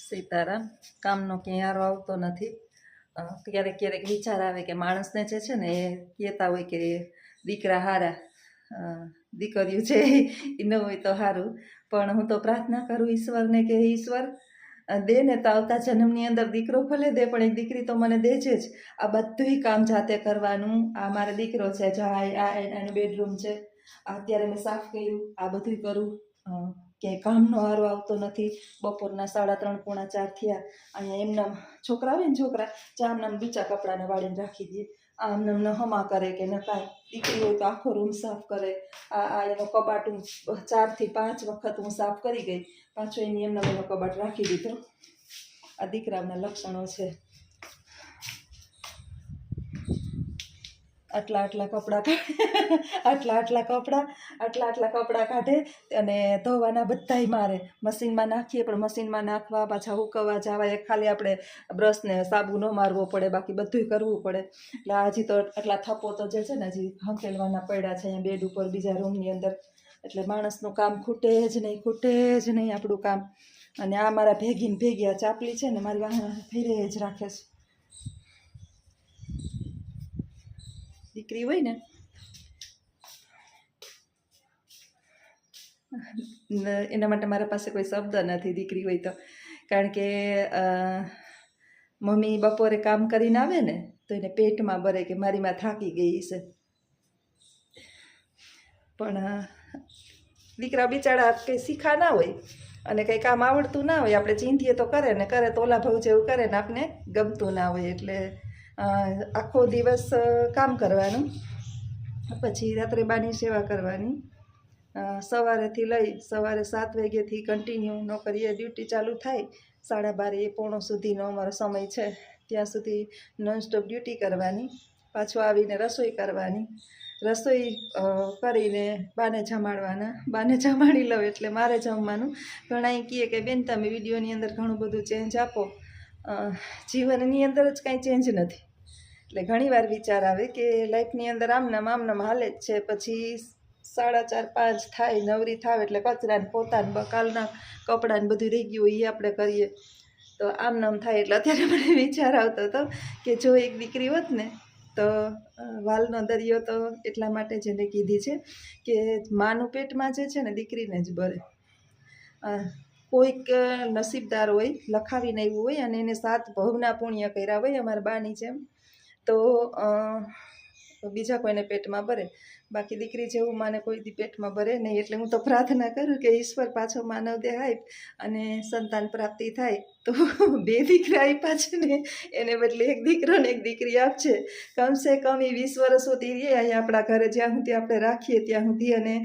સીતારામ. કામનો ક્યાંય હારો આવતો નથી. ક્યારેક ક્યારેક વિચાર આવે કે માણસને જે છે ને એ કહેતા હોય કે દીકરા હારા, દીકરીઓ છે એ ન હોય તો સારું. પણ હું તો પ્રાર્થના કરું ઈશ્વરને કે ઈશ્વર દે ને તો આવતા જન્મની અંદર દીકરો ભલે દે, પણ એક દીકરી તો મને દેજે જ. આ બધુંય કામ જાતે કરવાનું. આ મારો દીકરો છે, જાય આ એનું બેડરૂમ છે, અત્યારે મેં સાફ કર્યું, આ બધું કરું. ક્યાંય કામનો વારો આવતો નથી. બપોરના 3:30 પોણા 4 થયા. અહીંયા એમના છોકરા આવે ને, છોકરા ચામનામ બીજા કપડાને વાળીને રાખી દે. આમને ન હમા કરે કે ન કાંઈ. દીકરી હોય તો આખો રૂમ સાફ કરે. આ એનો કબાટ હું 4 થી 5 વખત હું સાફ કરી ગઈ, પાછો એની એમનો એનો કબાટ રાખી દીધો. આ દીકરાના લક્ષણો છે. આટલા કપડાં કાઢે અને ધોવાના બધાય મારે. મશીનમાં નાખીએ પણ મશીનમાં નાખવા પાછા હુકવવા જવા, એક ખાલી આપણે બ્રશને સાબુ ન મારવો પડે, બાકી બધુંય કરવું પડે. એટલે હજી તો આટલા થપ્પો તો જે છે ને હજી હંકેલવાના પડ્યા છે અહીંયા બેડ ઉપર બીજા રૂમની અંદર. એટલે માણસનું કામ ખૂટે જ નહીં આપણું કામ. અને આ મારા ભેગી આ ચાપલી છે ને મારી વાહન ફેરે જ રાખે છે. દીકરી હોય ને એના માટે મારા પાસે કોઈ શબ્દ નથી. દીકરી હોય તો, કારણ કે મમ્મી બપોરે કામ કરીને આવે ને તો એને પેટમાં ભરે કે મારી માં થાકી ગઈ છે. પણ દીકરા બિચારા કંઈ શીખા ના હોય અને કંઈ કામ આવડતું ના હોય, આપણે ચીંધીએ તો કરે ને કરે તો ઓલા ભાવ જેવું કરે ને આપણે ગમતું ના હોય. એટલે આખો દિવસ કામ કરવાનું, પછી રાત્રે બાની સેવા કરવાની. સવારે 7 વાગ્યાથી કન્ટિન્યુ નોકરીએ ડ્યુટી ચાલુ થાય. 12:30 પોણો સુધીનો અમારો સમય છે. ત્યાં સુધી નોનસ્ટોપ ડ્યુટી કરવાની. પાછું આવીને રસોઈ કરવાની. રસોઈ કરીને બાને જમાડવાના. બાને જમાડી લઉં એટલે મારે જમવાનું. ઘણા કહે કે બેન તમે વિડીયોની અંદર ઘણું બધું ચેન્જ આપો, જીવનની અંદર જ કાંઈ ચેન્જ નથી. એટલે ઘણીવાર વિચાર આવે કે લાઈફની અંદર આમનામ હાલે જ છે. પછી 4:30-5 થાય, નવરી થાવ એટલે કચરાને પોતાને કાલના કપડાને બધું રહી ગયું એ આપણે કરીએ તો આમનામ થાય. એટલે અત્યારે મને વિચાર આવતો હતો કે જો એક દીકરી હોત ને તો વાલનો દરિયો તો એટલા માટે જ એને કીધી છે કે માનું પેટમાં જે છે ને દીકરીને જ ભરે. કોઈક નસીબદાર હોય, લખાવીને આવ્યું હોય અને એને 7 ભવના પુણ્ય કર્યા હોય અમારા બાની જેમ, તો બીજા કોઈને પેટમાં ભરે. બાકી દીકરી જેવું માને કોઈ દી પેટમાં ભરે નહીં. એટલે હું તો પ્રાર્થના કરું કે ઈશ્વર પાછો માનવ દેહ આપ અને સંતાન પ્રાપ્તિ થાય તો 2 દીકરા આપ્યા છે ને એને બદલે 1 દીકરો ને 1 દીકરી આપશે. કમસે કમ એ 20 વર્ષ સુધી રહે અહીંયા આપણા ઘરે, જ્યાં સુધી આપણે રાખીએ ત્યાં સુધી. અને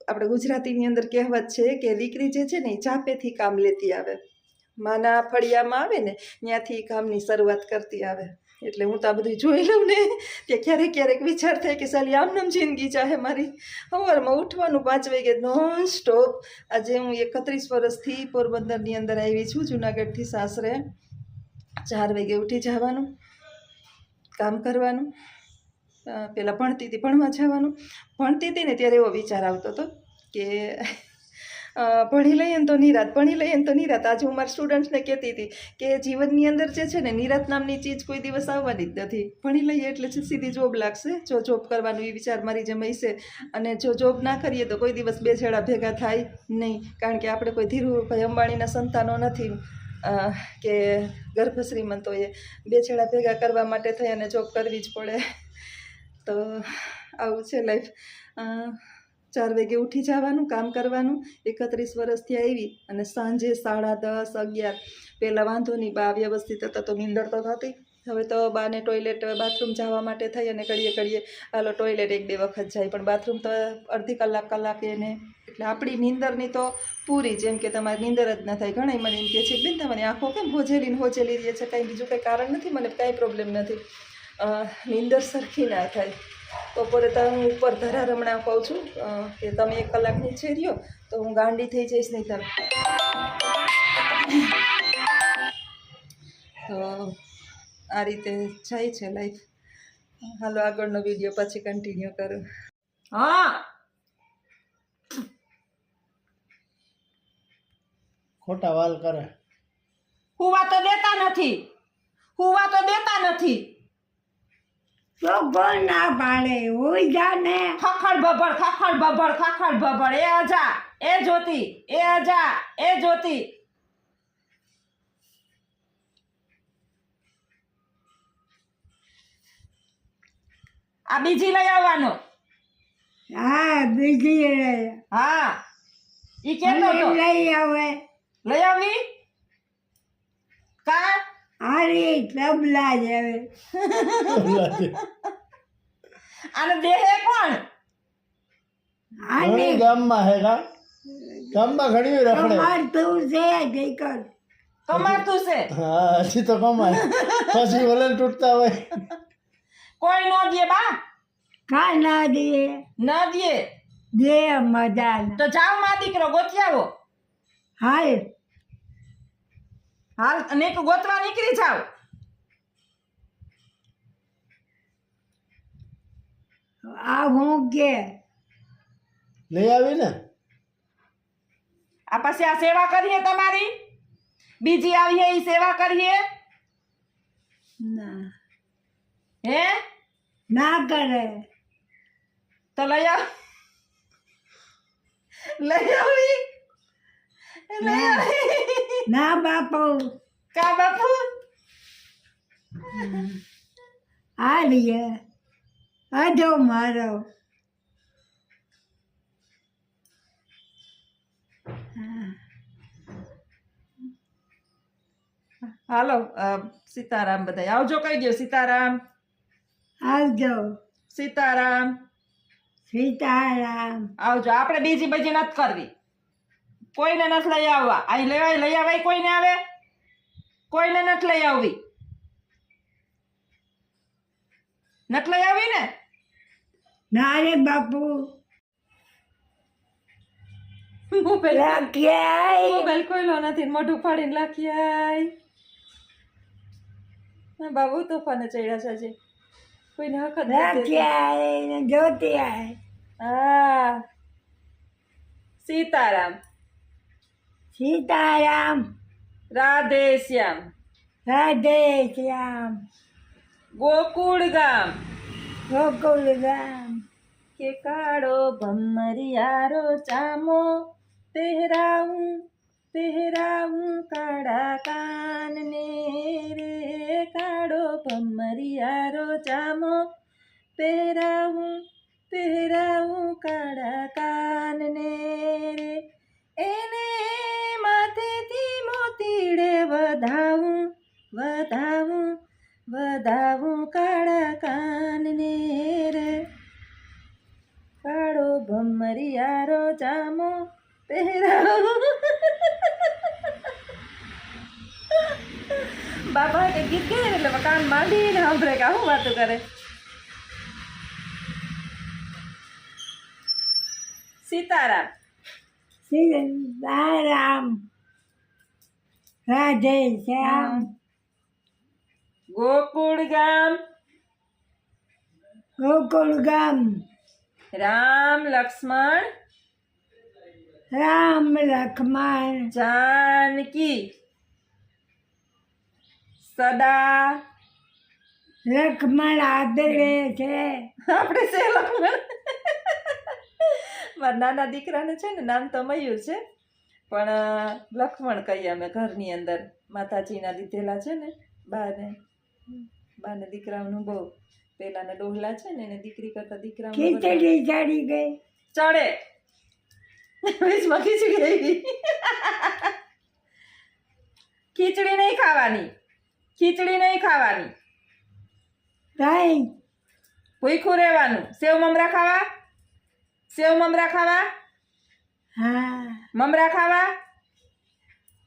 આપણે ગુજરાતીની અંદર કહેવત છે કે દીકરી જે છે ને એ ચાપેથી કામ લેતી આવે, માના ફળિયામાં આવે ને ત્યાંથી કામની શરૂઆત કરતી આવે. એટલે હું તો આ બધું જોઈ લઉં ને ત્યાં ક્યારેક વિચાર થાય કે સાલી આમનામ જિંદગી ચાહે મારી. સવારમાં ઉઠવાનું 5 વાગે નોન સ્ટોપ. આજે હું 31 વર્ષથી પોરબંદરની અંદર આવી છું, જુનાગઢથી સાસરે. 4 વાગે ઉઠી જવાનું, કામ કરવાનું. પહેલાં ભણવા જવાનું. ભણતી હતી ને ત્યારે એવો વિચાર આવતો હતો કે ભણી લઈએ ને તો નિરાત. આજે હું મારા સ્ટુડન્ટ્સને કહેતી હતી કે જીવનની અંદર જે છે ને નિરાત નામની ચીજ કોઈ દિવસ આવવાની જ નથી. ભણી લઈએ એટલે સીધી જોબ લાગશે. જો જોબ કરવાનું એ વિચાર મારી જેમ હશે, અને જો જોબ ના કરીએ તો કોઈ દિવસ 2 છેડા ભેગા થાય નહીં. કારણ કે આપણે કોઈ ધીરુભાઈ અંબાણીના સંતાનો નથી કે ગર્ભ શ્રીમંતોએ. 2 છેડા ભેગા કરવા માટે થઈ અને જોબ કરવી જ પડે. તો આવું છે લાઈફ. 4 વાગે ઉઠી જવાનું, કામ કરવાનું. 31 વર્ષથી આવી અને સાંજે 10:30, 11. પહેલાં વાંધો નહીં, બા વ્યવસ્થિત હતા તો નીંદર તો થતી. હવે તો બાને ટોયલેટ બાથરૂમ જવા માટે થઈ અને ઘડીએ હાલો ટોયલેટ 1-2 વખત જાય, પણ બાથરૂમ તો અડધી કલાક એને. એટલે આપણી નીંદરની તો પૂરી, જેમ કે તમારી નીંદર જ ન થાય. ઘણા મને એમ કહે છે બેન તમારી આંખો કેમ હોજેલી રહે છે, કાંઈ બીજું કંઈ કારણ નથી, મને કાંઈ પ્રોબ્લેમ નથી. નીંદર સરખી ના થાય. બપોરે તો હું ઉપર ધરા રમણા કહું છું કે તમે 1 કલાક નીચે રહ્યો તો હું ગાંડી થઈ જઈશ નહીં તમે. તો આ રીતે જાય છે લાઈફ. હાલો આગળનો વિડીયો પછી કન્ટિન્યુ કરું. હા ખોટા વાલ કરે. હુવા તો દેતા નથી, હુવા તો દેતા નથી. તો કોણ ના પાડે હોય જાને ખખડ બબડ ખખડ બબડ ખખડ બબડ. એ અજા એ જ્યોતિ, એ અજા એ જ્યોતિ. આ બીજી લઈ આવવાનો. હા બીજી હા ઈ કેતો તો લઈ આવે લઈ આવી કા હારી તબલા જેવે આને દેહે કોણ? આને ઘણી ગામમાં હે કા ગામમાં ઘણી રખડે મારતું છે દીકર કમાતું છે. હા હજી તો કમાય પછી વલણ તૂટતા હોય કોઈ ન દે બા, કા ના દે ન દે દે મજા તો જાવ માં દીકરો ગોતી આવો. હાય હાલ અને એક ગોતવા નીકળી જાવ. આ હું કે લઈ આવી ને આ પછી આ સેવા કરીએ તમારી, બીજી આવીએ ઈ સેવા કરીએ ના હે? ના કરે તો લઈ આવ, લઈ આવી, લઈ આવી. ના બાપુ કા બાપુ હારીએ અજો મારો હાલો સીતારામ બધા આવજો કહી દો. સીતારામ આવજો સીતારામ સીતારામ આવજો. આપણે બીજી બજી નથી કરવી, કોઈને નથી લઈ આવવા. અહીં લેવાય લઈ આવાય કોઈને આવે, કોઈને નથી લઈ આવવી, નથી લઈ આવી ને. ના રે બાપુ મોબાઈલ રાખ્યા મોબાઈલ ખોલ્યો નથી, મોઢું ફાડીને લાખી આય. બાબુ તોફાને ચડ્યા છે આજે, કોઈને હક જ નથી દેતી. રાખ્યા જોતી આય હા સીતારામ સીતારામ રાધે શ્યામ રાધે શ્યામ ગોકુળ ગામ ગોકુલ ગામ કે કાળો ભમરિયારો ચામો તેહરાવું કાળા કાન ને રે. કાળો ભમરિયારો ચામો પહેરાવું કાળા કાન ને રે. એને માથેથી મોતીડે વધાવું કાળા કાન ને રે. કાળો ભમરિયારો ચામો પહેરાવું. બાબા કે ગીત ગાય એટલે કાન માંડીને સાંભળે કે આવું વાતો કરે. સીતારામ સીતારામ રાધે શ્યામ ગોકુળ ગામ ગોકુલ ગામ રામ લક્ષ્મણ રામ લક્ષ્મણ જાનકી સદા. લક્ષ્મણ આદરે છે આપણે છે લક્ષ્મણ. મારા નાના દીકરાને છે ને નામ તો મયુર છે, પણ લક્ષ્મણ કહીએ અમે ઘરની અંદર. માતાજીના લીધેલા છે ને બાને દીકરાઓનું બહુ. પેલાને ડોહલા છે ને એને દીકરી કરતા દીકરા ખીચડી ચડી ગઈ ચડે વીજમાં ખીચડી આવી. ખીચડી નહીં ખાવાની, ખીચડી નહીં ખાવાની, કઈ ભૂખ્યું રહેવાનું. સેવ મમરા ખાવા, સેવ મમરા ખાવા, હા મમરા ખાવા.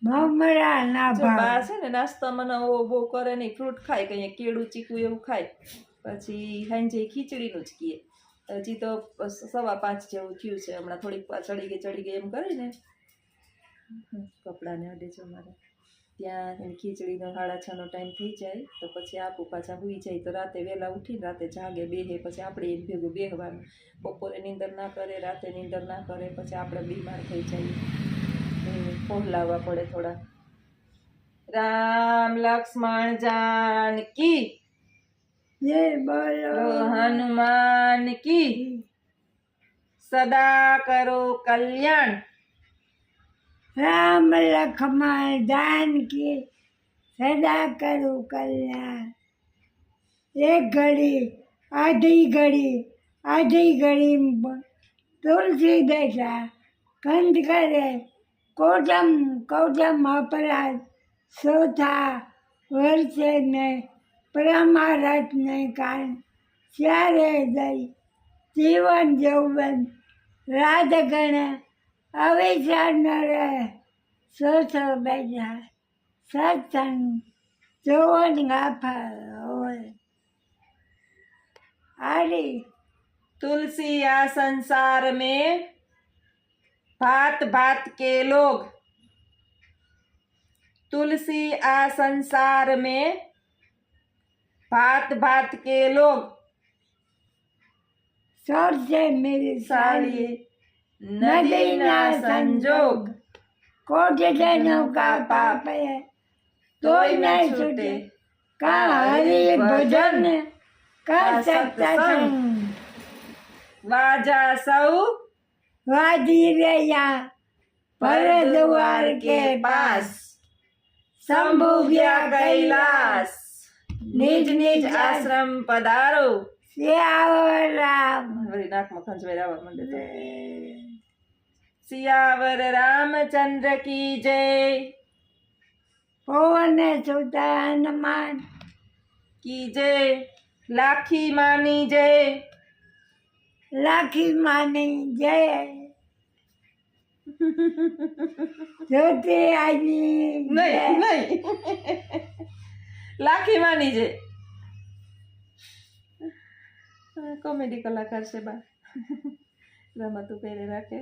મમરા ના જો બા ભાવ છે ને નાસ્તો મને બહુ કરે નહીં, ફ્રૂટ ખાય, કંઈ કેળું ચીકું એવું ખાય. પછી સાંજે ખીચડીનું જ કીએ. હજી તો 5:15 જેવું થયું છે, હમણાં થોડીક ચડી ગઈ એમ કરીને કપડાને અડે છે અમારે ત્યાં. એની ખીચડીનો 6:30નો ટાઈમ થઈ જાય તો પછી આપું પાછા સૂઈ જાય તો રાતે વહેલા ઉઠીને રાતે જાગે બેહે. પછી આપણે એક ભેગું બેહવાનું. બપોરે નીંદર ના કરે, રાતે નીંદર ના કરે, પછી આપણે બીમાર થઈ જઈએ. પહોંલાવવા પડે થોડા. રામ લક્ષ્મણ જાનકી જય બોલો હનુમાન કી સદા કરો કલ્યાણ રામ લક્ષ્મણ જાનકી સદા કરું કલ્યાણ એક ઘડી આધી ઘડી તુલસી દશા કંઠ કરે કૌટમ અપરાધ સોથા વર્ષે ને પરમારથ ને કાન ચારે દઈ જીવન જૌવન રાધગણ અવિચાર ન રહે સોથો બેઠા સત્સંગ જોવન ગાફા હોય આરી तुलसी आ संसार में भात भात के लोग तुलसी आ संसार में भात भात के लोग सोचे मेरी साली साली नदी ना संजोग कोट जनों का पाप है तोय न छूटे का हरि भजन का सत्संग वाजा सौ वादी रैया भरद्वार के पास शंभु गया कैलाश निज निज आश्रम पधारो सियावर राम વળી નાકમાં ખંજવાઈ આવવા માંડે તો. સિયાવર રામચંદ્ર કી જય પવન સુતા હનુમાન કી જય લાખી માની જય લાખી માની જય જ્યોતિ આજી નહીં નહીં લાખી માની જય કોમેડી કલાકાર છે બા રમતું પહેરે રાખે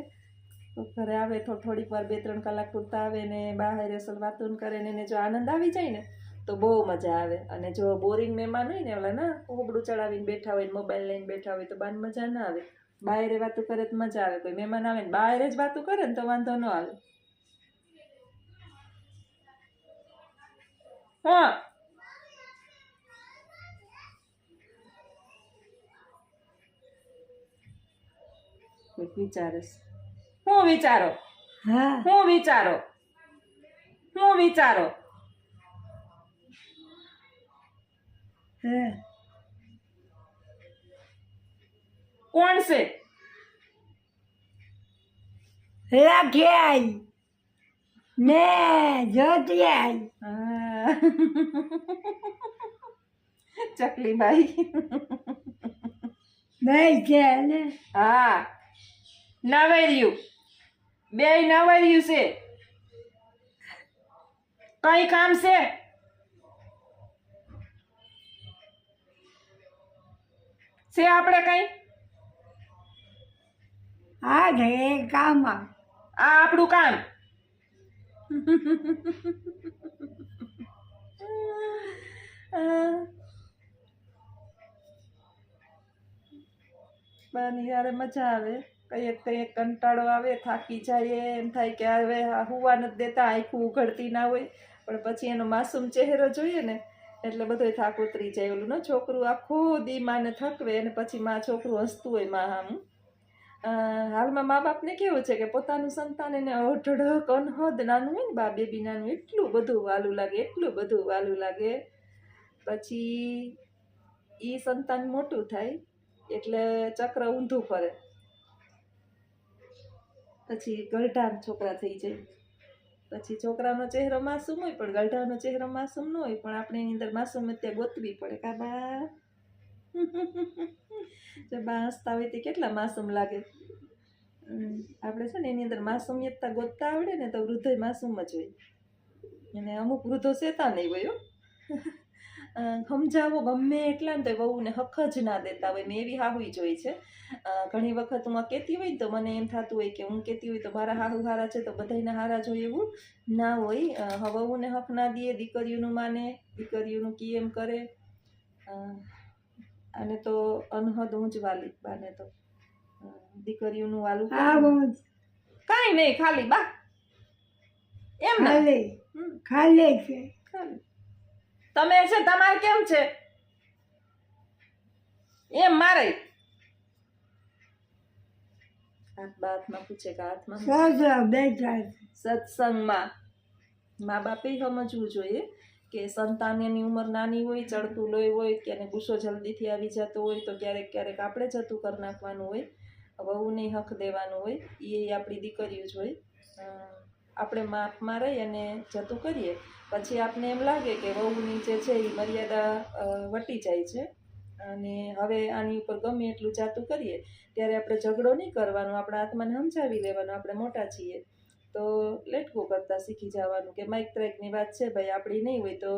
તો ઘરે આવે તો થોડીક વાર 2-3 કલાક પૂરતા આવે ને બહાર અસલ વાતું કરે ને એને જો આનંદ આવી જાય ને તો બહુ મજા આવે અને જો બોરિંગ મહેમાન હોય ને ઓલા ના કોબડું ચડાવીને બેઠા હોય મોબાઈલ લઈને બેઠા હોય તો બાન મજા ના આવે બહાર વાતું કરે તો મજા આવે કોઈ મહેમાન આવે ને બહાર જ વાતું કરે ને તો વાંધો ન આવે હા કોઈક વિચારે હું વિચારો હા હું વિચારો હું વિચારો હા કોણ છે રાખી આઈ ને જ્યોતિ આઈ હા. ચકલીબાઈ નહીં છે ને હા નવર્યું બે નવર્યું છે કઈ કામ છે આપણે કઈ આ છે કામ આ આપણું કામ બાની યારે મજા આવે કઈ કંટાળો આવે થાકી જાય એમ થાય કે હવે હુવા નથી દેતા આખું ઉઘડતી ના હોય પણ પછી એનો માસૂમ ચહેરો જોઈએ ને એટલે બધોય થાક ઉતરી જાય ઓલું ને છોકરું આખો દી માને થકવે અને પછી માં છોકરું હસતું હોય માં આમ હાલમાં મા બાપને કેવું છે કે પોતાનું સંતાન એને અઢળક અનહદ નાનું હોય ને બા બેબી નાનું એટલું બધું વાલું લાગે પછી ઈ સંતાન મોટું થાય એટલે ચક્ર ઊંધું ફરે પછી ગલઢા છોકરા થઈ જાય પછી છોકરાનો ચહેરો માસૂમ હોય પણ ગલઢાનો ચહેરો માસૂમ ન હોય પણ આપણે એની અંદર માસૂમિયત ગોતવી પડે કા બા જો બા હસતા હોય તે કેટલા માસૂમ લાગે આપણે છે ને એની અંદર માસૂમિયતતા ગોતતા આવડે ને તો વૃદ્ધોય માસૂમ જ હોય અને અમુક વૃદ્ધો સેતા નહીં હોય સમજાવો ગમે એટલા ને તો વહુને હક જ ના દેતા હોય મેં એવી હાહુઈ જોઈ છે ઘણી વખત હું કહેતી હોય ને તો મને એમ થતું હોય કે હું કહેતી હોય તો મારા હાહુ હારા છે તો બધાયના હારા જોઈએ એવું ના હોય વહુને હક ના દે દીકરીઓનું માને દીકરીઓનું કી એમ કરે અને તો અનહદ હું જ વાલી બાને તો દીકરીઓનું વાલું આવું કાંઈ નહીં ખાલી બા એમ ને ખાલી હમ, ખાલી છે. ખાલી. તમે છે તમારે કેમ છે એમ મારે હાથમાં પૂછે કે હાથમાં સજ બેઠા છે. સત્સંગમાં મા બાપે સમજવું જોઈએ કે સંતાનની ઉંમર નાની હોય, ચડતું લોહી હોય, ક્યારેક ગુસ્સો જલ્દીથી આવી જતો હોય તો ક્યારેક ક્યારેક આપણે જતું કરી નાખવાનું હોય, વહુને હક દેવાનું હોય, એ આપણી દીકરીઓ જ હોય. આપણે માપમાં રહી અને જતું કરીએ પછી આપને એમ લાગે કે વહુની જે છે એ મર્યાદા વટી જાય છે અને હવે આની ઉપર ગમે એટલું જાતું કરીએ ત્યારે આપણે ઝઘડો નહીં કરવાનો, આપણા આત્માને સમજાવી લેવાનું આપણે મોટા છીએ તો લેટ ગો કરતા શીખી જવાનું કે માઇક ટ્રેકની વાત છે ભાઈ આપણી નહીં હોય તો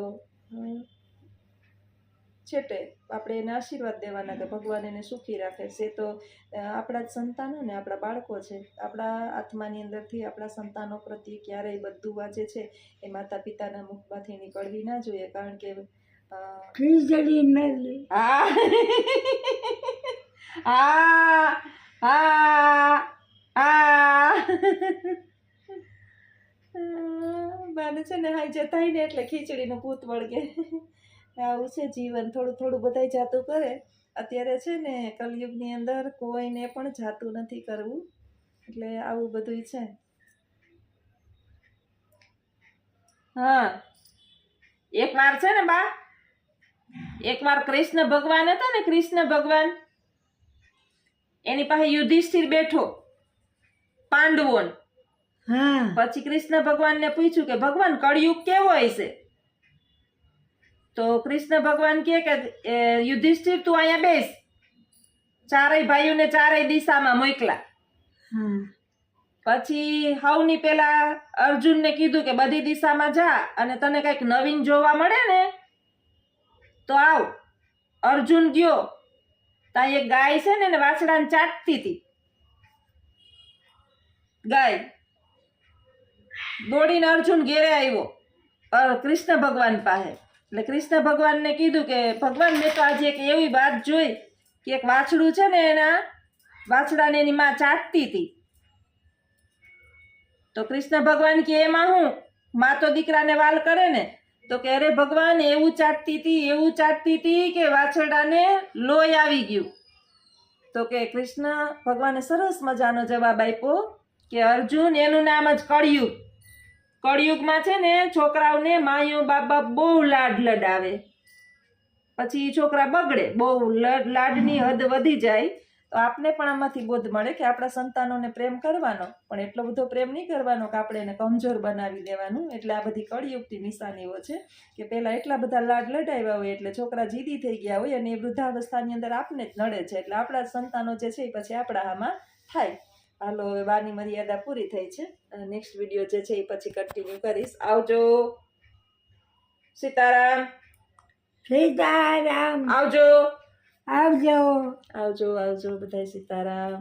છેટે આપણે એને આશીર્વાદ દેવાના કે ભગવાન એને સુખી રાખે છે. તો આપણા જ સંતાનો ને આપણા બાળકો છે, આપણા આત્માની અંદરથી આપણા સંતાનો પ્રત્યે ક્યારેય બધું વાંચે છે એ માતા પિતાના મુખમાંથી નીકળવી ના જોઈએ, કારણ કે ખીચડી મેલી હા હા હા હા બાને છે ને હાઈ જતાય ને એટલે ખીચડીનું ભૂત વળગે. આવું છે જીવન, થોડું થોડું બધાય જાતું કરે. અત્યારે છે ને કલયુગની અંદર કોઈને પણ જાતું નથી કરવું, એટલે આવું બધું છે. હા એક વાર છે ને બા, એક વાર કૃષ્ણ ભગવાન હતા ને, કૃષ્ણ ભગવાન એની પાસે યુધિષ્ઠિર બેઠો પાંડવોને. હા પછી કૃષ્ણ ભગવાનને પૂછ્યું કે ભગવાન કળિયુગ કેવો હશે? તો કૃષ્ણ ભગવાન કહે કે યુધિષ્ઠિર તું અહીંયા બેસ. ચારેય ભાઈઓને ચારેય દિશામાં મોકલા. હા પછી હવની પેલા અર્જુનને કીધું કે બધી દિશામાં જા અને તને કંઈક નવીન જોવા મળે ને તો આવ. અર્જુન ગયો ત્યાં એક ગાય છે ને એને વાછડાને ચાટતી હતી. ગાય દોડીને અર્જુન ઘેરે આવ્યો કૃષ્ણ ભગવાન પાસે. એટલે કૃષ્ણ ભગવાનને કીધું કે ભગવાન મેં તો આજે એક એવી વાત જોઈ કે એક વાછડું છે ને એના વાછડાને એની માં ચાટતી હતી. તો કૃષ્ણ ભગવાન કે એમાં હું, માં તો દીકરાને વાલ કરે ને. તો કે અરે ભગવાન એવું ચાટતી હતી કે વાછરડાને લોહી આવી ગયું. તો કે કૃષ્ણ ભગવાને સરસ મજાનો જવાબ આપ્યો કે અર્જુન એનું નામ જ કળિયુગ. કળિયુગમાં છે ને છોકરાઓને માયો બાપા બહુ લાડ લડાવે, પછી છોકરા બગડે, બહુ લાડની હદ વધી જાય. તો આપને પણ આમાંથી બોધ મળે કે આપણા સંતાનોને પ્રેમ કરવાનો, પણ એટલો બધો પ્રેમ નહીં કરવાનો કે આપણે એને કમજોર બનાવી દેવાનું. એટલે આ બધી કળિયુગની નિશાનીઓ છે કે પહેલાં એટલા બધા લાડ લડાવ્યા હોય એટલે છોકરા જીદી થઈ ગયા હોય અને એ વૃદ્ધાવસ્થાની અંદર આપને જ નડે છે. એટલે આપણા સંતાનો જે છે એ પછી આપણા આમાં થાય. હાલો હવે વાની મર્યાદા પૂરી થઈ છે. નેક્સ્ટ વિડીયો જે છે એ પછી કન્ટિન્યુ કરીશ. આવજો. સીતારામ. સીતારામ આવજો આવજો. આવજો આવજો બધાય. સીતારામ.